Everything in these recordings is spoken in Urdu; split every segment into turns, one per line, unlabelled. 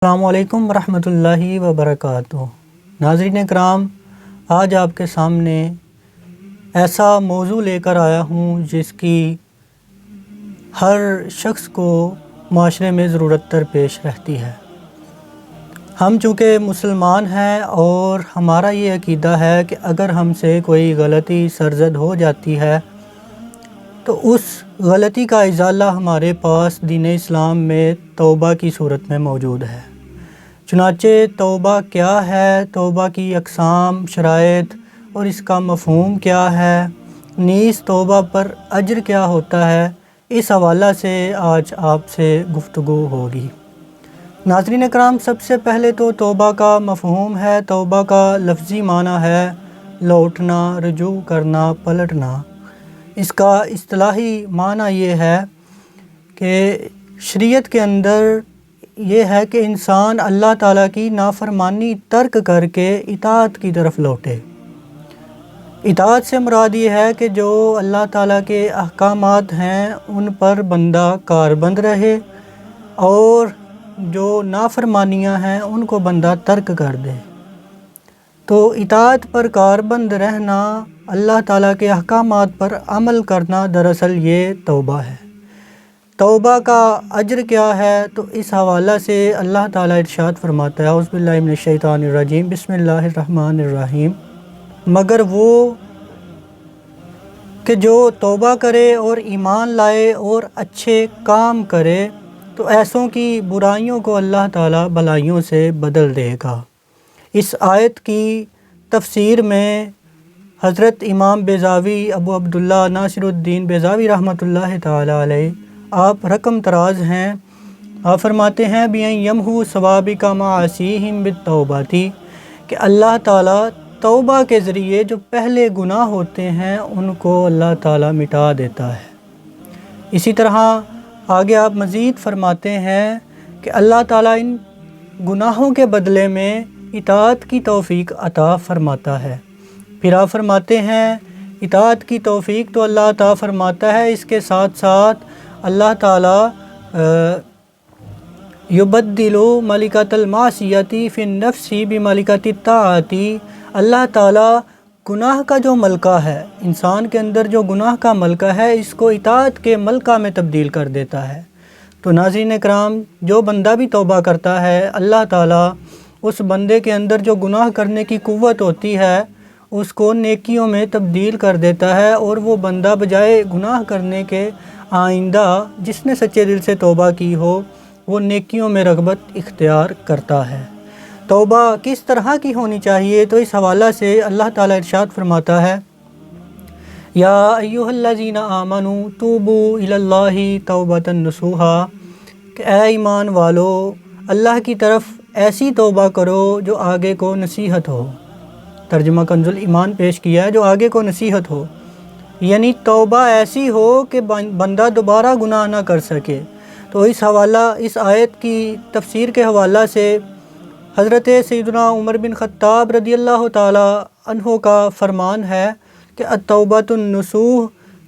السلام علیکم ورحمۃ اللہ وبرکاتہ۔ ناظرین کرام، آج آپ کے سامنے ایسا موضوع لے کر آیا ہوں جس کی ہر شخص کو معاشرے میں ضرورت درپیش رہتی ہے۔ ہم چونکہ مسلمان ہیں اور ہمارا یہ عقیدہ ہے کہ اگر ہم سے کوئی غلطی سرزد ہو جاتی ہے تو اس غلطی کا ازالہ ہمارے پاس دین اسلام میں توبہ کی صورت میں موجود ہے۔ چنانچہ توبہ کیا ہے، توبہ کی اقسام، شرائط اور اس کا مفہوم کیا ہے، نیز توبہ پر اجر کیا ہوتا ہے، اس حوالہ سے آج آپ سے گفتگو ہوگی۔ ناظرین کرام، سب سے پہلے تو توبہ کا مفہوم ہے۔ توبہ کا لفظی معنی ہے لوٹنا، رجوع کرنا، پلٹنا۔ اس کا اصطلاحی معنی یہ ہے کہ شریعت کے اندر یہ ہے کہ انسان اللہ تعالیٰ کی نافرمانی ترک کر کے اطاعت کی طرف لوٹے۔ اطاعت سے مراد یہ ہے کہ جو اللہ تعالیٰ کے احکامات ہیں ان پر بندہ کاربند رہے اور جو نافرمانیاں ہیں ان کو بندہ ترک کر دے۔ تو اطاعت پر کاربند رہنا، اللہ تعالیٰ کے احکامات پر عمل کرنا، دراصل یہ توبہ ہے۔ توبہ کا اجر کیا ہے، تو اس حوالہ سے اللہ تعالیٰ ارشاد فرماتا ہے، اعوذ باللہ من الشیطان الرجیم، بسم اللہ الرحمن الرحیم، مگر وہ کہ جو توبہ کرے اور ایمان لائے اور اچھے کام کرے تو ایسوں کی برائیوں کو اللہ تعالیٰ بھلائیوں سے بدل دے گا۔ اس آیت کی تفسیر میں حضرت امام بیضاوی ابو عبداللہ ناصر الدین بیضاوی رحمۃ اللہ تعالیٰ علیہ آپ رقم تراز ہیں۔ آپ فرماتے ہیں بِأَن يَمْحُو صَوَابِقَ مَعَاصِيهِمْ بِالتَّوْبَةِ کہ اللہ تعالیٰ توبہ کے ذریعے جو پہلے گناہ ہوتے ہیں ان کو اللہ تعالیٰ مٹا دیتا ہے۔ اسی طرح آگے آپ مزید فرماتے ہیں کہ اللہ تعالیٰ ان گناہوں کے بدلے میں اطاعت کی توفیق عطا فرماتا ہے۔ پھر آپ فرماتے ہیں اطاعت کی توفیق تو اللہ عطا فرماتا ہے، اس کے ساتھ ساتھ اللہ تعالیٰ یبدل ملکۃ المعصیۃ فی النفس بملکۃ الطاعۃ، اللہ تعالیٰ گناہ کا جو ملکہ ہے، انسان کے اندر جو گناہ کا ملکہ ہے، اس کو اطاعت کے ملکہ میں تبدیل کر دیتا ہے۔ تو ناظرین کرام، جو بندہ بھی توبہ کرتا ہے، اللہ تعالیٰ اس بندے کے اندر جو گناہ کرنے کی قوت ہوتی ہے اس کو نیکیوں میں تبدیل کر دیتا ہے، اور وہ بندہ بجائے گناہ کرنے کے آئندہ جس نے سچے دل سے توبہ کی ہو وہ نیکیوں میں رغبت اختیار کرتا ہے۔ توبہ کس طرح کی ہونی چاہیے، تو اس حوالہ سے اللہ تعالیٰ ارشاد فرماتا ہے یا ایھا الذین آمنوا توبوا الی اللہ توبۃ نصوحا کہ اے ایمان والو اللہ کی طرف ایسی توبہ کرو جو آگے کو نصیحت ہو۔ ترجمہ کنز ایمان پیش کیا ہے، جو آگے کو نصیحت ہو، یعنی توبہ ایسی ہو کہ بندہ دوبارہ گناہ نہ کر سکے۔ تو اس آیت کی تفسیر کے حوالہ سے حضرت سیدنا عمر بن خطاب رضی اللہ تعالی عنہ کا فرمان ہے کہ التوبۃ النصوح،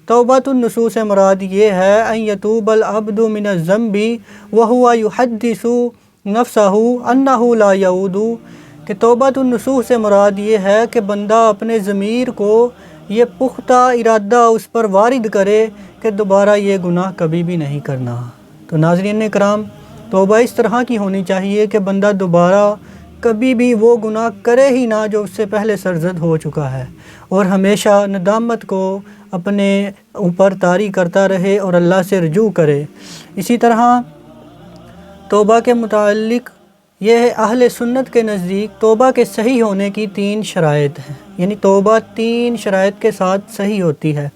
توبۃ النصوح سے مراد یہ ہے ان یتوب العبد من الذنب وهو یحدث نفسہ انہ لا یعود، کہ توبۃ النصوح سے مراد یہ ہے کہ بندہ اپنے ضمیر کو یہ پختہ ارادہ اس پر وارد کرے کہ دوبارہ یہ گناہ کبھی بھی نہیں کرنا۔ تو ناظرین کرام، توبہ اس طرح کی ہونی چاہیے کہ بندہ دوبارہ کبھی بھی وہ گناہ کرے ہی نہ جو اس سے پہلے سرزد ہو چکا ہے، اور ہمیشہ ندامت کو اپنے اوپر طاری کرتا رہے اور اللہ سے رجوع کرے۔ اسی طرح توبہ کے متعلق یہ ہے اہل سنت کے نزدیک توبہ کے صحیح ہونے کی 3 شرائط ہیں، یعنی توبہ 3 شرائط کے ساتھ صحیح ہوتی ہے۔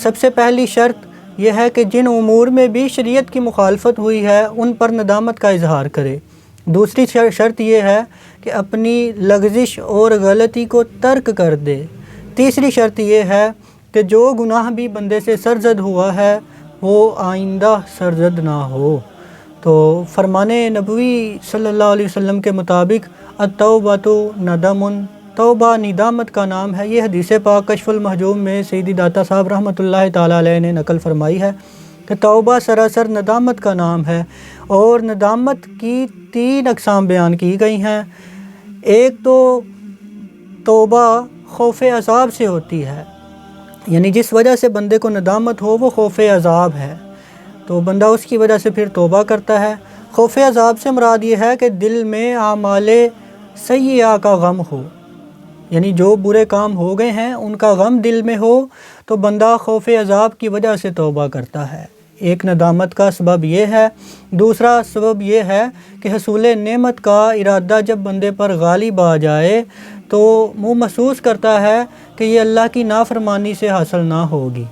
سب سے پہلی شرط یہ ہے کہ جن امور میں بھی شریعت کی مخالفت ہوئی ہے ان پر ندامت کا اظہار کرے۔ دوسری شرط یہ ہے کہ اپنی لغزش اور غلطی کو ترک کر دے۔ تیسری شرط یہ ہے کہ جو گناہ بھی بندے سے سرزد ہوا ہے وہ آئندہ سرزد نہ ہو۔ تو فرمان نبوی صلی اللہ علیہ وسلم کے مطابق التوبۃ ندم، توبہ ندامت کا نام ہے۔ یہ حدیث پاک کشف المحجوب میں سیدی داتا صاحب رحمۃ اللہ تعالیٰ علیہ نے نقل فرمائی ہے کہ توبہ سراسر ندامت کا نام ہے، اور ندامت کی 3 اقسام بیان کی گئی ہیں۔ ایک تو توبہ خوف عذاب سے ہوتی ہے، یعنی جس وجہ سے بندے کو ندامت ہو وہ خوف عذاب ہے، تو بندہ اس کی وجہ سے پھر توبہ کرتا ہے۔ خوف عذاب سے مراد یہ ہے کہ دل میں اعمال سیئہ کا غم ہو، یعنی جو برے کام ہو گئے ہیں ان کا غم دل میں ہو تو بندہ خوف عذاب کی وجہ سے توبہ کرتا ہے۔ ایک ندامت کا سبب یہ ہے۔ دوسرا سبب یہ ہے کہ حصول نعمت کا ارادہ جب بندے پر غالب آ جائے تو وہ محسوس کرتا ہے کہ یہ اللہ کی نافرمانی سے حاصل نہ ہوگی،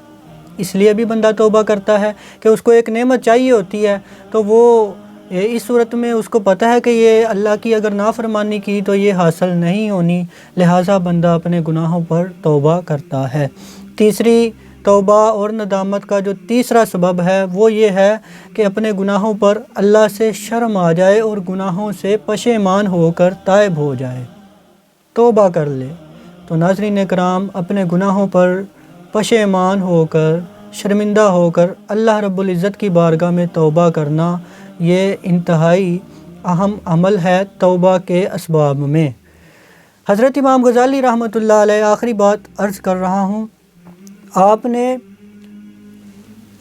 اس لیے بھی بندہ توبہ کرتا ہے کہ اس کو ایک نعمت چاہیے ہوتی ہے، تو وہ اس صورت میں اس کو پتہ ہے کہ یہ اللہ کی اگر نافرمانی کی تو یہ حاصل نہیں ہونی، لہٰذا بندہ اپنے گناہوں پر توبہ کرتا ہے۔ تیسری توبہ اور ندامت کا جو تیسرا سبب ہے وہ یہ ہے کہ اپنے گناہوں پر اللہ سے شرم آ جائے اور گناہوں سے پشیمان ہو کر تائب ہو جائے، توبہ کر لے۔ تو ناظرین کرام، اپنے گناہوں پر پشیمان ہو کر، شرمندہ ہو کر اللہ رب العزت کی بارگاہ میں توبہ کرنا یہ انتہائی اہم عمل ہے توبہ کے اسباب میں۔ حضرت امام غزالی رحمۃ اللہ علیہ، آخری بات عرض کر رہا ہوں، آپ نے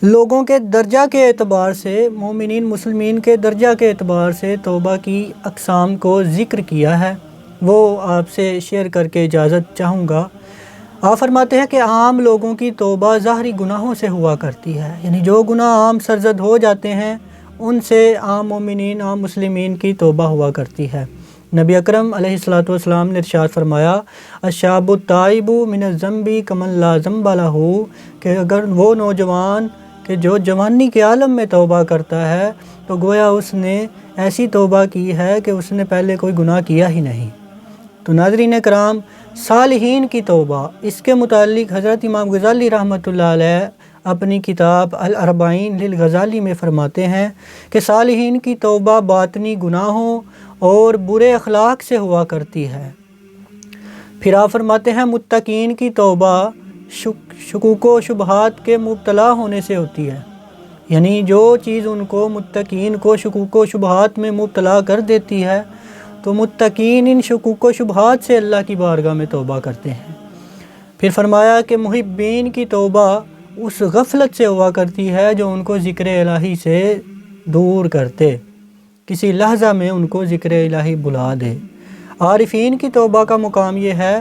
لوگوں کے درجہ کے اعتبار سے، مومنین مسلمین کے درجہ کے اعتبار سے توبہ کی اقسام کو ذکر کیا ہے، وہ آپ سے شیئر کر کے اجازت چاہوں گا۔ آپ فرماتے ہیں کہ عام لوگوں کی توبہ ظاہری گناہوں سے ہوا کرتی ہے، یعنی جو گناہ عام سرزد ہو جاتے ہیں ان سے عام مومنین، عام مسلمین کی توبہ ہوا کرتی ہے۔ نبی اکرم علیہ الصلوۃ والسلام نے ارشاد فرمایا، الشاب التائب من الذنب کمن لا ذنب لہ، کہ اگر وہ نوجوان کہ جو جوانی کے عالم میں توبہ کرتا ہے تو گویا اس نے ایسی توبہ کی ہے کہ اس نے پہلے کوئی گناہ کیا ہی نہیں۔ تو ناظرین کرام، صالحین کی توبہ، اس کے متعلق حضرت امام غزالی رحمۃ اللہ علیہ اپنی کتاب الاربعین للغزالی میں فرماتے ہیں کہ صالحین کی توبہ باطنی گناہوں اور برے اخلاق سے ہوا کرتی ہے۔ پھر آپ فرماتے ہیں متقین کی توبہ شکوک و شبہات کے مبتلا ہونے سے ہوتی ہے، یعنی جو چیز ان کو متقین کو شکوک و شبہات میں مبتلا کر دیتی ہے تو متقین ان شکوک و شبہات سے اللہ کی بارگاہ میں توبہ کرتے ہیں۔ پھر فرمایا کہ محبین کی توبہ اس غفلت سے ہوا کرتی ہے جو ان کو ذکر الہی سے دور کرتے، کسی لحظہ میں ان کو ذکر الہی بلا دے۔ عارفین کی توبہ کا مقام یہ ہے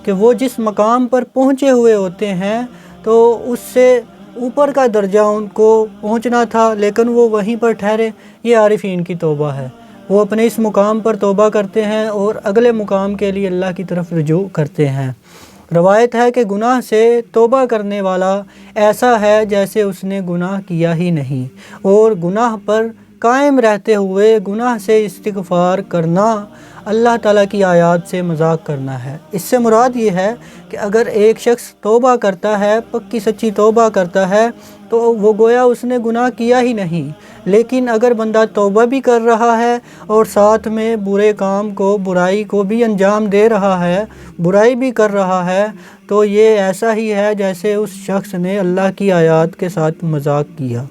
کہ وہ جس مقام پر پہنچے ہوئے ہوتے ہیں تو اس سے اوپر کا درجہ ان کو پہنچنا تھا لیکن وہ وہیں پر ٹھہرے، یہ عارفین کی توبہ ہے۔ وہ اپنے اس مقام پر توبہ کرتے ہیں اور اگلے مقام کے لیے اللہ کی طرف رجوع کرتے ہیں۔ روایت ہے کہ گناہ سے توبہ کرنے والا ایسا ہے جیسے اس نے گناہ کیا ہی نہیں، اور گناہ پر قائم رہتے ہوئے گناہ سے استغفار کرنا اللہ تعالیٰ کی آیات سے مذاق کرنا ہے۔ اس سے مراد یہ ہے کہ اگر ایک شخص توبہ کرتا ہے، پکی سچی توبہ کرتا ہے، تو وہ گویا اس نے گناہ کیا ہی نہیں، لیکن اگر بندہ توبہ بھی کر رہا ہے اور ساتھ میں برے کام کو، برائی کو بھی انجام دے رہا ہے، برائی بھی کر رہا ہے، تو یہ ایسا ہی ہے جیسے اس شخص نے اللہ کی آیات کے ساتھ مذاق کیا۔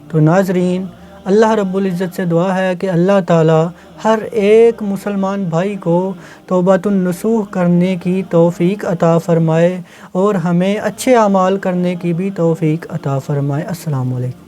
تو ناظرین، اللہ رب العزت سے دعا ہے کہ اللہ تعالیٰ ہر ایک مسلمان بھائی کو توبۃ النصوح کرنے کی توفیق عطا فرمائے اور ہمیں اچھے اعمال کرنے کی بھی توفیق عطا فرمائے۔ السلام علیکم۔